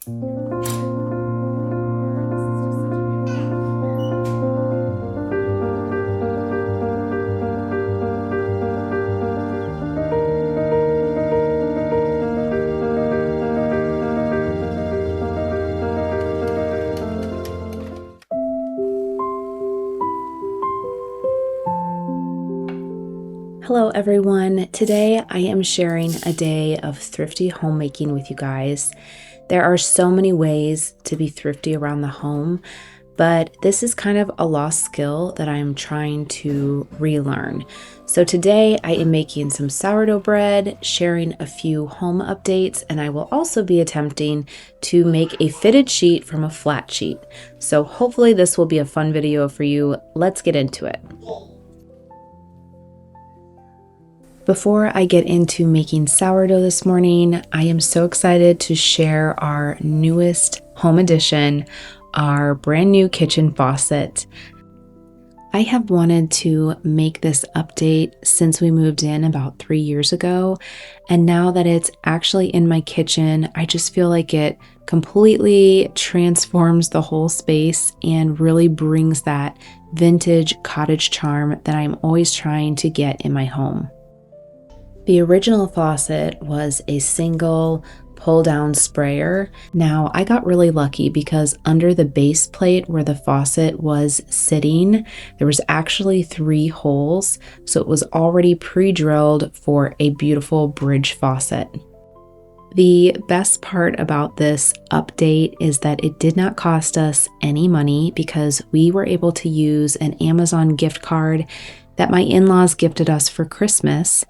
Hello everyone. Today I am sharing a day of thrifty homemaking with you guys. There are so many ways to be thrifty around the home, but this is kind of a lost skill that I'm trying to relearn. So today I am making some sourdough bread, sharing a few home updates, and I will also be attempting to make a fitted sheet from a flat sheet. So hopefully this will be a fun video for you. Let's get into it. Before I get into making sourdough this morning, I am so excited to share our newest home addition, our brand new kitchen faucet. I have wanted to make this update since we moved in about 3 years ago, and now that it's actually in my kitchen, I just feel like it completely transforms the whole space and really brings that vintage cottage charm that I'm always trying to get in my home. The original faucet was a single pull-down sprayer. Now, I got really lucky because under the base plate where the faucet was sitting, there was actually 3 holes, so it was already pre-drilled for a beautiful bridge faucet. The best part about this update is that it did not cost us any money because we were able to use an Amazon gift card that my in-laws gifted us for Christmas.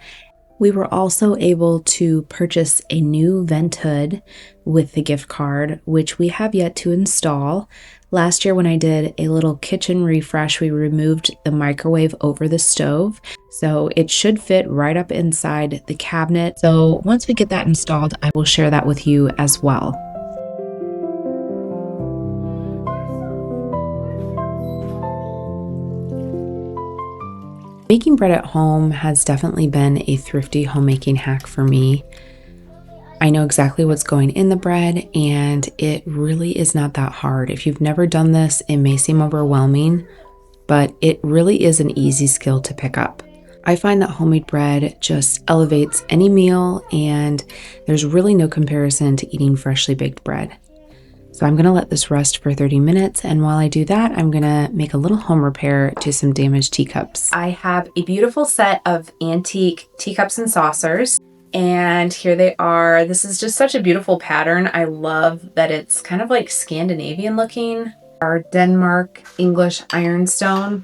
We were also able to purchase a new vent hood with the gift card, which we have yet to install. Last year when I did a little kitchen refresh, we removed the microwave over the stove, so it should fit right up inside the cabinet. So once we get that installed, I will share that with you as well. Making bread at home has definitely been a thrifty homemaking hack for me. I know exactly what's going in the bread, and it really is not that hard. If you've never done this, it may seem overwhelming, but it really is an easy skill to pick up. I find that homemade bread just elevates any meal, and there's really no comparison to eating freshly baked bread. So I'm gonna let this rest for 30 minutes, and while I do that, I'm gonna make a little home repair to some damaged teacups. I have a beautiful set of antique teacups and saucers, and here they are. This is just such a beautiful pattern. I love that it's kind of like Scandinavian looking. Our Denmark English ironstone.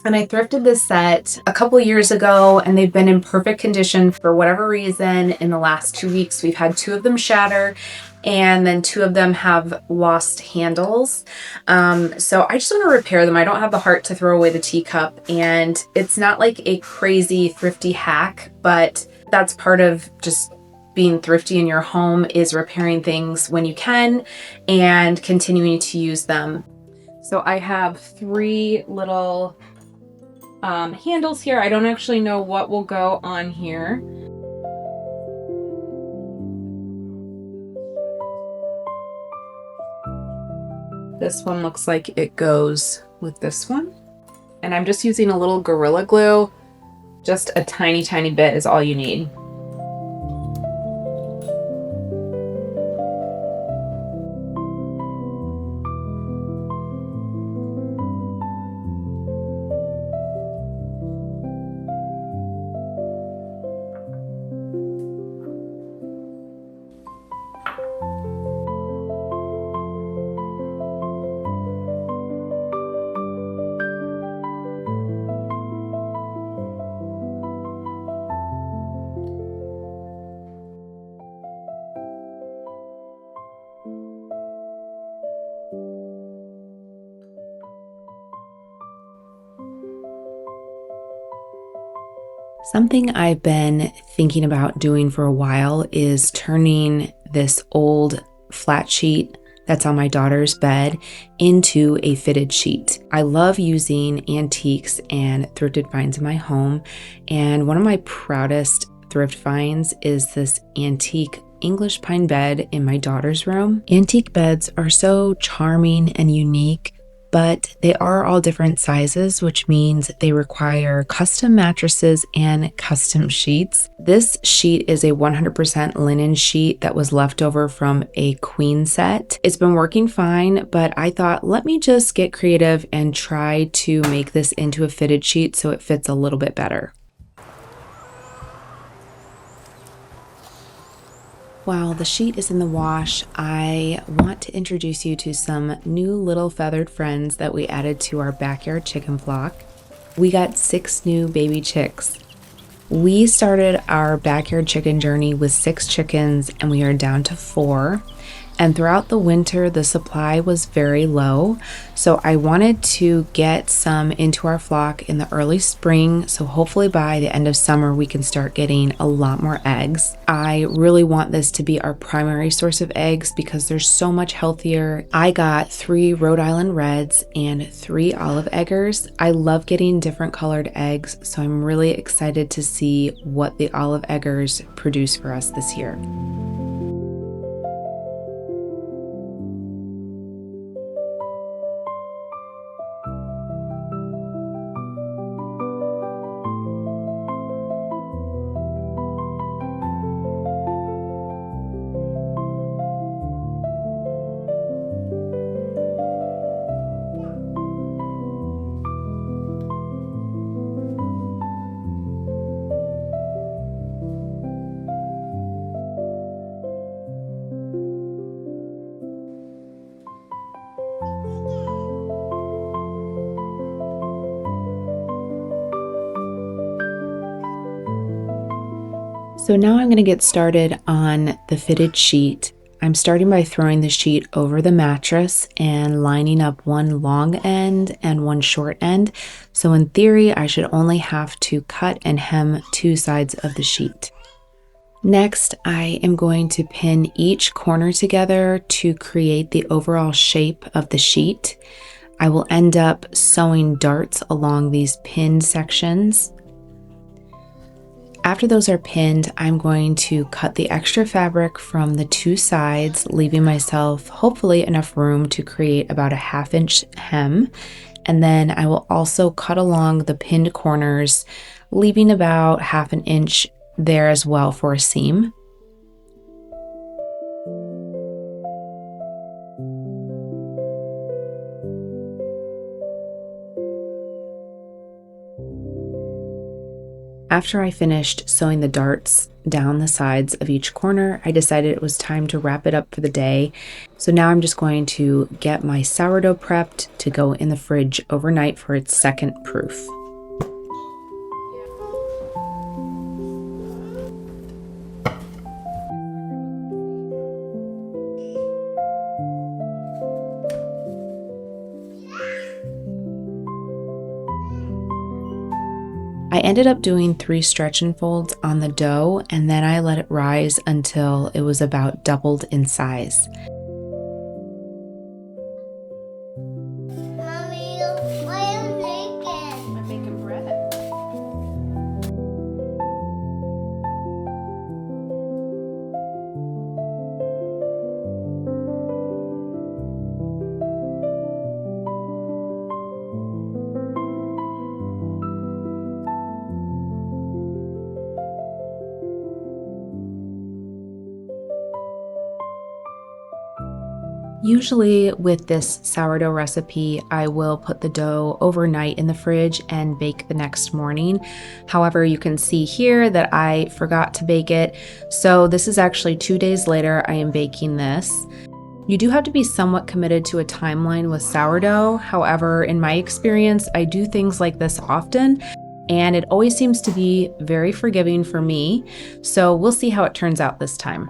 And I thrifted this set a couple years ago, and they've been in perfect condition. For whatever reason, in the last 2 weeks, we've had 2 of them shatter, and then 2 of them have lost handles. So I just want to repair them. I don't have the heart to throw away the teacup, and it's not like a crazy thrifty hack, but that's part of just being thrifty in your home, is repairing things when you can and continuing to use them. So I have 3 little handles here. I don't actually know what will go on here. This one looks like it goes with this one. And I'm just using a little Gorilla Glue. Just a tiny, tiny bit is all you need. Something I've been thinking about doing for a while is turning this old flat sheet that's on my daughter's bed into a fitted sheet. I love using antiques and thrifted finds in my home, and one of my proudest thrift finds is this antique English pine bed in my daughter's room. Antique beds are so charming and unique, but they are all different sizes, which means they require custom mattresses and custom sheets. This sheet is a 100% linen sheet that was left over from a queen set. It's been working fine, but I thought, let me just get creative and try to make this into a fitted sheet so it fits a little bit better. While the sheet is in the wash, I want to introduce you to some new little feathered friends that we added to our backyard chicken flock. We got 6 new baby chicks. We started our backyard chicken journey with 6 chickens and we are down to 4. And throughout the winter, the supply was very low. So I wanted to get some into our flock in the early spring. So hopefully by the end of summer, we can start getting a lot more eggs. I really want this to be our primary source of eggs because they're so much healthier. I got 3 Rhode Island Reds and 3 Olive Eggers. I love getting different colored eggs. So I'm really excited to see what the Olive Eggers produce for us this year. So now I'm going to get started on the fitted sheet. I'm starting by throwing the sheet over the mattress and lining up one long end and one short end. So in theory, I should only have to cut and hem 2 sides of the sheet. Next, I am going to pin each corner together to create the overall shape of the sheet. I will end up sewing darts along these pinned sections. After those are pinned, I'm going to cut the extra fabric from the 2 sides, leaving myself hopefully enough room to create about a 1/2 inch hem. And then I will also cut along the pinned corners, leaving about 1/2 inch there as well for a seam. After I finished sewing the darts down the sides of each corner, I decided it was time to wrap it up for the day. So now I'm just going to get my sourdough prepped to go in the fridge overnight for its second proof. I ended up doing 3 stretch and folds on the dough, and then I let it rise until it was about doubled in size. Mommy, what are you making? I'm making bread. Usually with this sourdough recipe, I will put the dough overnight in the fridge and bake the next morning. However, you can see here that I forgot to bake it. So this is actually 2 days later I am baking this. You do have to be somewhat committed to a timeline with sourdough. However, in my experience, I do things like this often, and it always seems to be very forgiving for me. So we'll see how it turns out this time.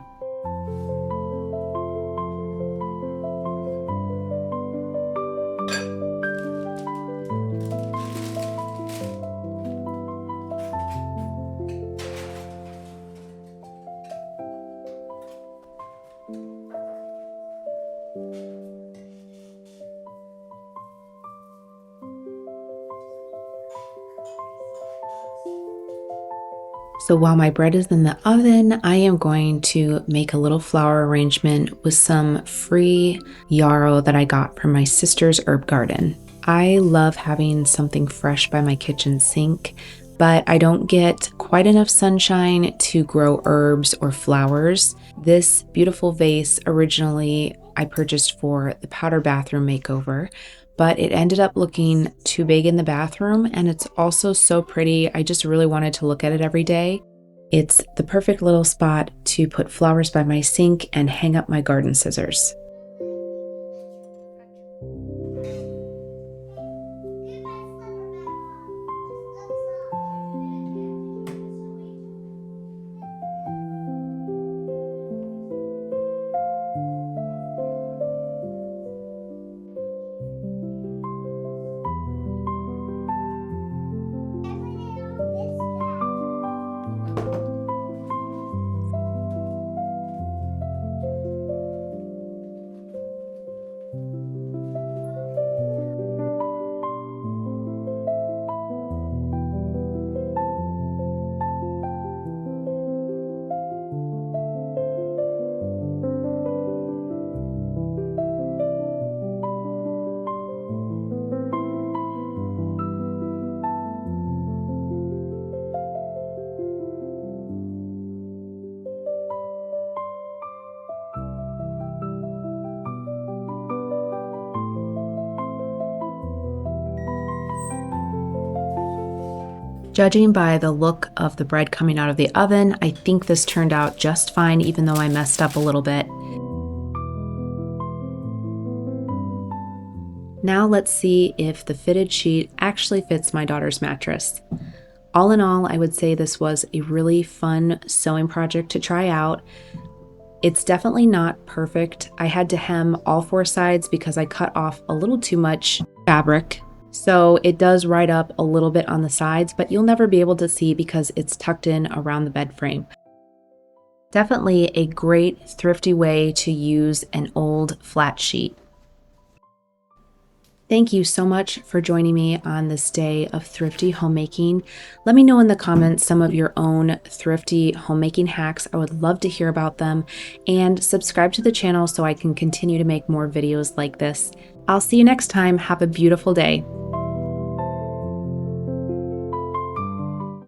So while my bread is in the oven, I am going to make a little flower arrangement with some free yarrow that I got from my sister's herb garden. I love having something fresh by my kitchen sink, but I don't get quite enough sunshine to grow herbs or flowers. This beautiful vase originally I purchased for the powder bathroom makeover, but it ended up looking too big in the bathroom, and it's also so pretty. I just really wanted to look at it every day. It's the perfect little spot to put flowers by my sink and hang up my garden scissors. Judging by the look of the bread coming out of the oven, I think this turned out just fine, even though I messed up a little bit. Now let's see if the fitted sheet actually fits my daughter's mattress. All in all, I would say this was a really fun sewing project to try out. It's definitely not perfect. I had to hem all four sides because I cut off a little too much fabric. So it does ride up a little bit on the sides, but you'll never be able to see because it's tucked in around the bed frame. Definitely a great thrifty way to use an old flat sheet. Thank you so much for joining me on this day of thrifty homemaking. Let me know in the comments some of your own thrifty homemaking hacks. I would love to hear about them, and subscribe to the channel so I can continue to make more videos like this. I'll see you next time. Have a beautiful day.